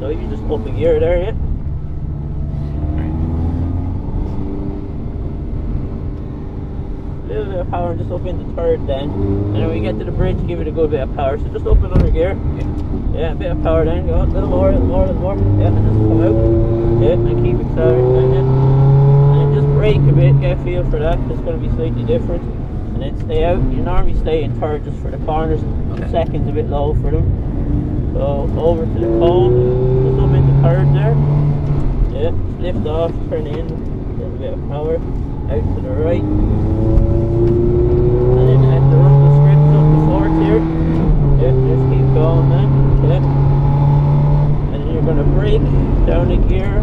So you just up a gear there, yeah. A little bit of power just up into third then. And then when we get to the bridge, give it a good bit of power. So just up another gear. Yeah, a bit of power then. Go on, a little more, a little more, a little more. Yeah, and just come out. Yeah, and keep accelerating then, yeah. And just brake a bit, get a feel for that. It's going to be slightly different. And then stay out. You normally stay in third just for the corners. Okay. Second's a bit low for them. So over to the cone, just up into third there. Yeah, just lift off, turn in, a little bit of power, out to the right. And then at the run the script up to fourth here. Yeah, just keep going then. Yeah. And then you're going to brake, down the gear,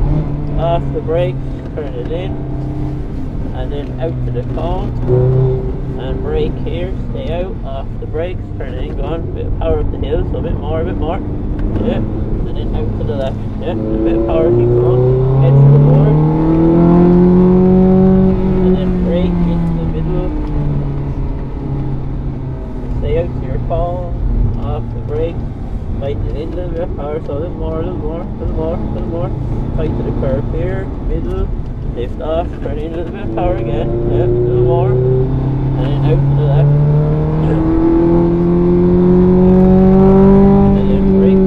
off the brakes, turn it in. And then out to the cone. And brake here, stay out, off the brakes, turn it in, go on, a bit of power up the hill, so a bit more, yeah, and then out to the left, yeah, a bit of power, keep going, head to the board, and then brake into the middle, stay out to your cone, off the brakes, tighten it in, a little bit of power, so a little more, tight to the curve here, middle, lift off, turn in a little bit of power again, yeah, a little more, and then out to the left. And then brake,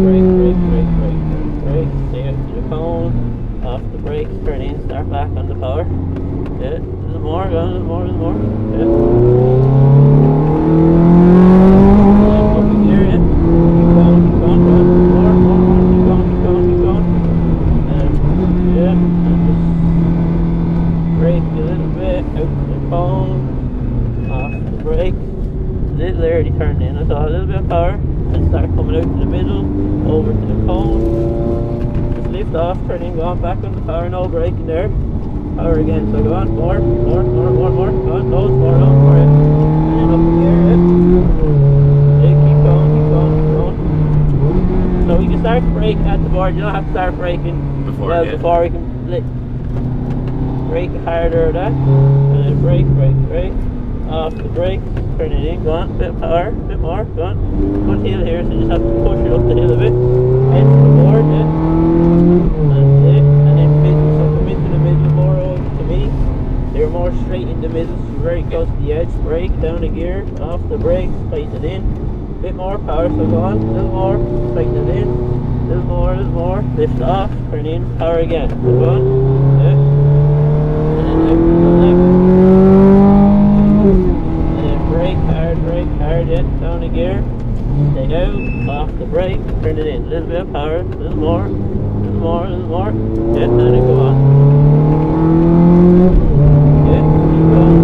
stay out to the cone, off the brakes, turn in, start back on the power. Yeah, a little more, go on, a little more, yeah. And then up in gear, yeah. Keep going, more, keep going. Yeah, and just brake a little bit, out to the cone. Off the brakes, a little early turn in, I thought a little bit of power, and start coming out to the middle, over to the cone, just lift off, turn in, go on, back on the power, no braking there, power again, so go on, more, go on, loads more, yeah. And then up in here, yeah, keep going, so we can start to brake at the board, you don't have to start braking before we can brake harder that, and then brake, off the brakes, turn it in, go on, bit of power, bit more, go on, good hill here, so you just have to push it up the hill a bit, head to the board, yeah, that's it, and then middle, so come into the middle more to me, they're more straight in the middle, so you're very close to the edge, brake, down the gear, off the brakes, tighten it in, bit more power, so go on, a little more, tighten it in, a little more, lift off, turn in, power again, so go on, yeah, and then out to the left. Brake hard, yeah, down the gear, stay out, off the brake, turn it in, a little bit of power, a little more, yeah, and then go on. Yeah, keep going.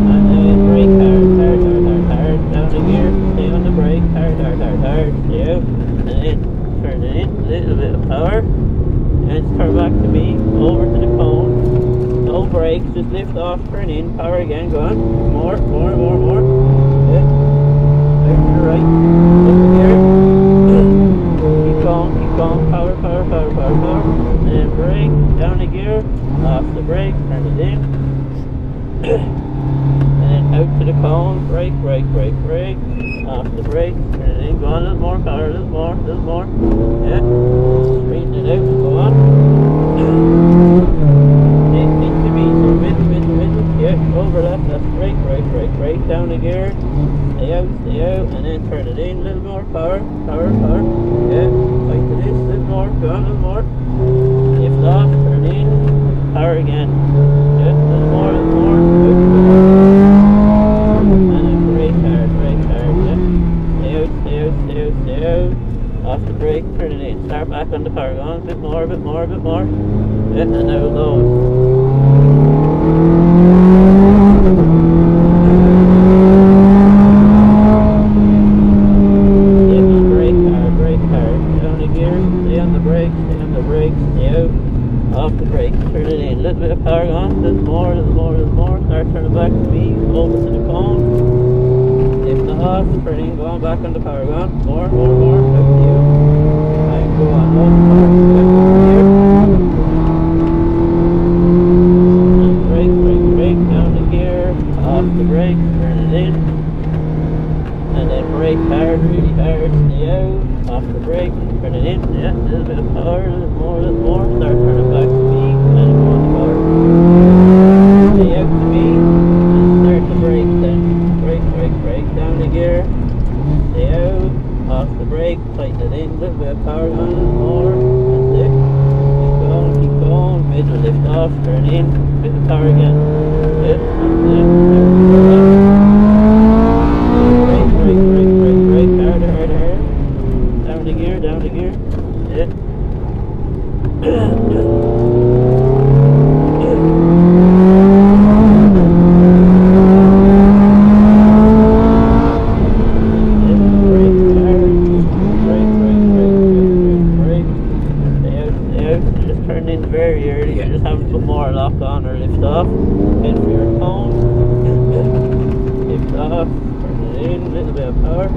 And then brake hard, down the gear, stay on the brake, hard, stay out, and then turn it in, a little bit of power, and turn back to me, over to the cone. No brakes, just lift off, turn in, power again, go on, more, yeah, out to the right, up the gear, keep going, power, and then brake, down the gear, off the brake, turn it in, and then out to the cone, brake, off the brake, turn it in, go on, a little more power, a little more, yeah, straighten it out, go on, yeah, over that's brake, down the gear, stay out, and then turn it in, a little more power, yeah, like to this, a little more, go on, a little more, lift off, turn in, power again, yeah, a little more, and then brake hard, yeah, stay out, off the brake, turn it in, start back on the power, go on, a bit more, yeah, and now low. Off the brake, turn it in, a little bit of power on, a little more, start turning back to me, over to the cone, lift off, turn in, go on, back on the power, go on, more, out to you, and go on, low power, and brake, down the gear, off the brake, turn it in, and then brake hard, really hard, stay out, off the brake, turn it in, yeah, a little bit of power, a little more, start turning back to me, and go on the power. Stay out to me, and start the brake then. Brake, down the gear, stay out, off the brake, tighten it in, a little bit of power on, a little more, that's it. Keep going, middle lift off, turn in, bit of power again. That's it. Brake, harder. Down the gear. Yeah. Very early, you just have to put more lock on or lift off. Head for your cone. Lift off, turn it in, a little bit of power.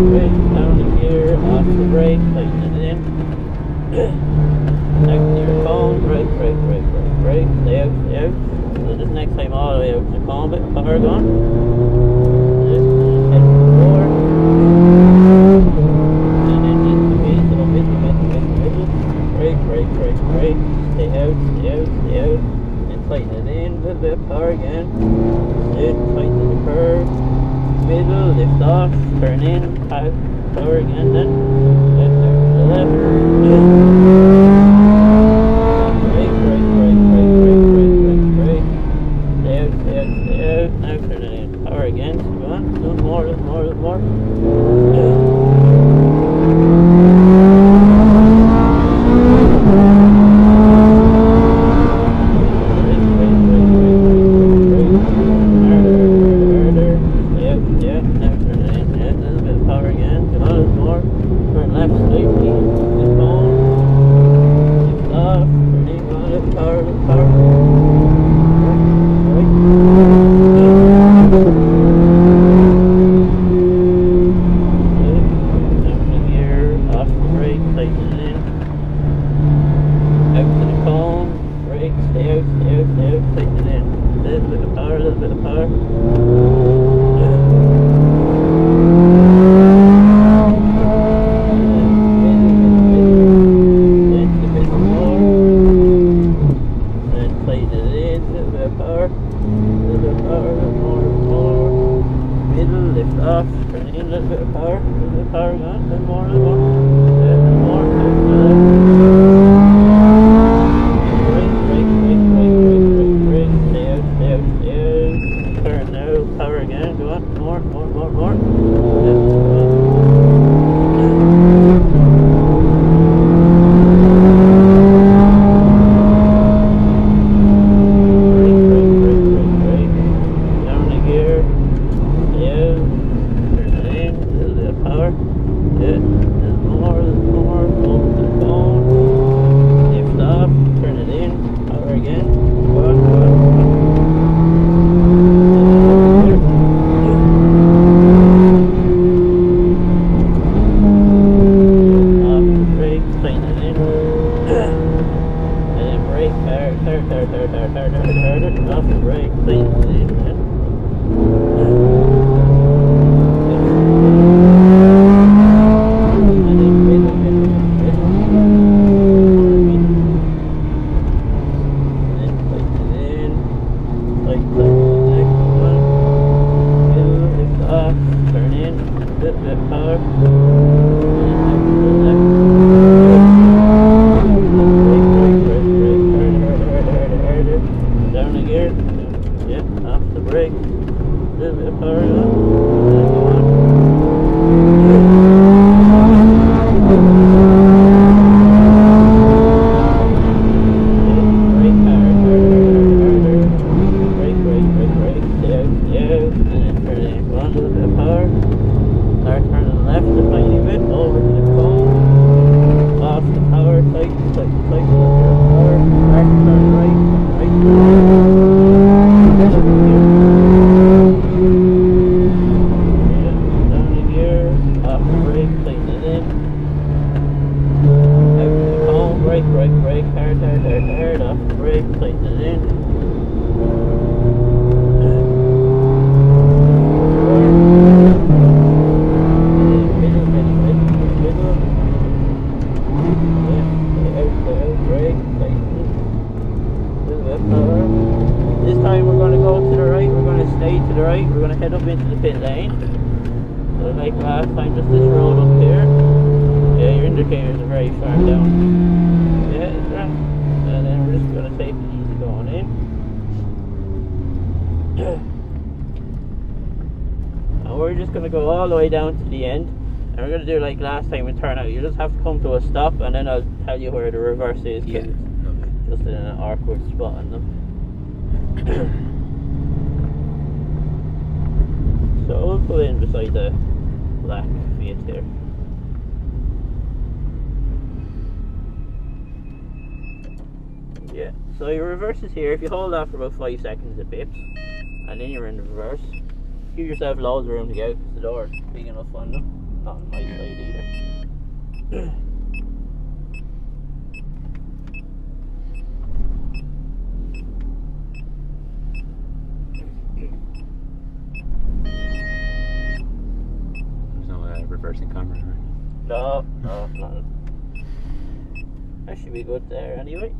Brake, down the gear, off the brake, tighten it in. Next to your cone, brake, stay out. So just next time all the way out to the cone, bit of power going. Brake, stay out, and tighten it in, a little bit of power again, tighten the curve, middle, lift off, turn in, power again then, left to the left, brake, stay out, now turn it in, power again, go on, a little more, This time we're going to go to the right, we're going to stay to the right, we're going to head up into the pit lane. So like last time, just this road up here. Yeah, your indicators are very far down. Yeah, it's right. And then we're just going to take it easy going in. And we're just going to go all the way down to the end. And we're going to do like last time we turn out. You just have to come to a stop and then I'll tell you where the reverse is. Yeah. Just in an awkward spot on them. So we'll pull in beside the black Fiat here. Yeah, so your reverse is here. If you hold that for about 5 seconds it bips, and then you're in the reverse. Give yourself loads of room to go because the door is big enough on them. Not on my side either. There's no reversing camera, right? No, nothing. That should be good there anyway.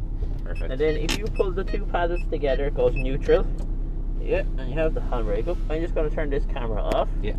Perfect. And then if you pull the two paddles together, it goes neutral. Yeah, and you have the handbrake up. I'm just going to turn this camera off. Yeah.